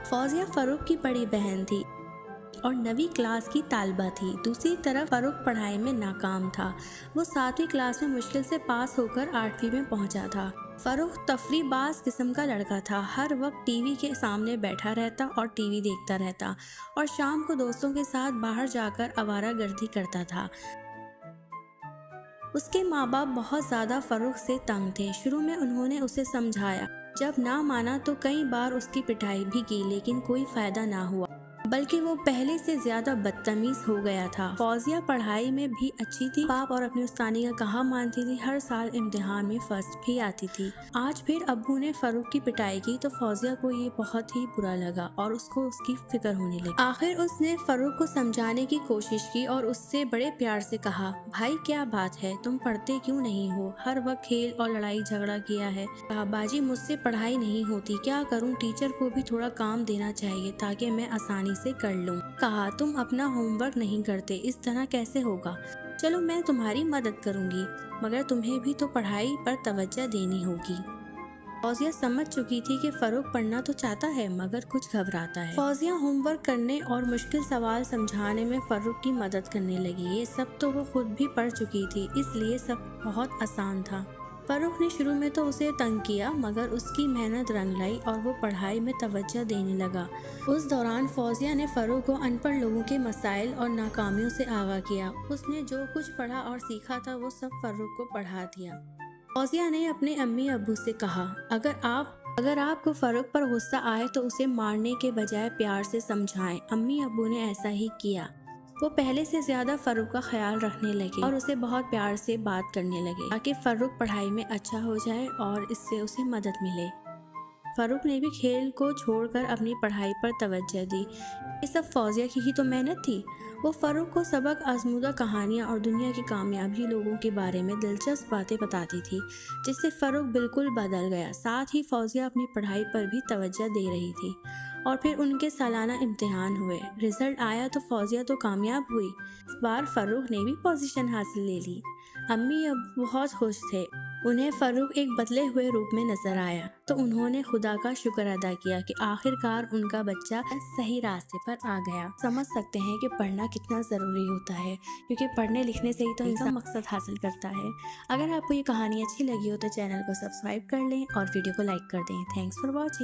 فوزیہ فاروق کی بڑی بہن تھی اور 9ویں کلاس کی طالبہ تھی۔ دوسری طرف فاروق پڑھائی میں ناکام تھا۔ وہ 7ویں کلاس میں مشکل سے پاس ہو کر 8ویں میں پہنچا تھا۔ فاروق تفریح باز قسم کا لڑکا تھا۔ ہر وقت ٹی وی کے سامنے بیٹھا رہتا اور ٹی وی دیکھتا رہتا اور شام کو دوستوں کے ساتھ باہر جا کر آوارہ گردی کرتا تھا۔ اس کے ماں باپ بہت زیادہ فاروق سے تنگ تھے۔ شروع میں انہوں نے اسے سمجھایا، جب نہ مانا تو کئی بار اس کی پٹائی بھی کی، لیکن کوئی فائدہ نہ ہوا، بلکہ وہ پہلے سے زیادہ بدتمیز ہو گیا تھا۔ فوزیہ پڑھائی میں بھی اچھی تھی، باپ اور اپنی استانی کا کہا مانتی تھی، ہر سال امتحان میں فرسٹ بھی آتی تھی۔ آج پھر ابو نے فاروق کی پٹائی کی تو فوزیہ کو یہ بہت ہی برا لگا اور اس کو اس کی فکر ہونے لگی۔ آخر اس نے فاروق کو سمجھانے کی کوشش کی اور اس سے بڑے پیار سے کہا، بھائی کیا بات ہے، تم پڑھتے کیوں نہیں ہو؟ ہر وقت کھیل اور لڑائی جھگڑا کیا ہے۔ کہا، باجی مجھ سے پڑھائی نہیں ہوتی، کیا کروں؟ ٹیچر کو بھی تھوڑا کام دینا چاہیے تاکہ میں آسانی سے کر لوں۔ کہا، تم اپنا ہوم ورک نہیں کرتے، اس طرح کیسے ہوگا؟ چلو میں تمہاری مدد کروں گی، مگر تمہیں بھی تو پڑھائی پر توجہ دینی ہوگی۔ فوزیہ سمجھ چکی تھی کہ فاروق پڑھنا تو چاہتا ہے مگر کچھ گھبراتا ہے۔ فوزیہ ہوم ورک کرنے اور مشکل سوال سمجھانے میں فاروق کی مدد کرنے لگی۔ یہ سب تو وہ خود بھی پڑھ چکی تھی، اس لیے سب بہت آسان تھا۔ فاروق نے شروع میں تو اسے تنگ کیا، مگر اس کی محنت رنگ لائی اور وہ پڑھائی میں توجہ دینے لگا۔ اس دوران فوزیہ نے فاروق کو ان پڑھ لوگوں کے مسائل اور ناکامیوں سے آگاہ کیا۔ اس نے جو کچھ پڑھا اور سیکھا تھا وہ سب فاروق کو پڑھا دیا۔ فوزیہ نے اپنے امی ابو سے کہا، اگر آپ کو فاروق پر غصہ آئے تو اسے مارنے کے بجائے پیار سے سمجھائیں۔ امی ابو نے ایسا ہی کیا۔ وہ پہلے سے زیادہ فاروق کا خیال رکھنے لگے اور اسے بہت پیار سے بات کرنے لگے تاکہ فاروق پڑھائی میں اچھا ہو جائے اور اس سے اسے مدد ملے۔ فاروق نے بھی کھیل کو چھوڑ کر اپنی پڑھائی پر توجہ دی۔ یہ سب فوزیہ کی ہی تو محنت تھی۔ وہ فاروق کو سبق آزمودہ کہانیاں اور دنیا کی کامیابی لوگوں کے بارے میں دلچسپ باتیں بتاتی تھی، جس سے فاروق بالکل بدل گیا۔ ساتھ ہی فوزیہ اپنی پڑھائی پر بھی توجہ دے رہی تھی۔ اور پھر ان کے سالانہ امتحان ہوئے، رزلٹ آیا تو فوزیہ تو کامیاب ہوئی۔ اس بار فاروق نے بھی پوزیشن حاصل لے لی۔ امی اب بہت خوش تھے۔ انہیں فاروق ایک بدلے ہوئے روپ میں نظر آیا تو انہوں نے خدا کا شکر ادا کیا کہ آخر کار ان کا بچہ صحیح راستے پر آ گیا۔ سمجھ سکتے ہیں کہ پڑھنا کتنا ضروری ہوتا ہے، کیونکہ پڑھنے لکھنے سے ہی تو انسان مقصد حاصل کرتا ہے۔ اگر آپ کو یہ کہانی اچھی لگی ہو تو چینل کو سبسکرائب کر لیں اور ویڈیو کو لائک کر دیں۔ Thanks for watching.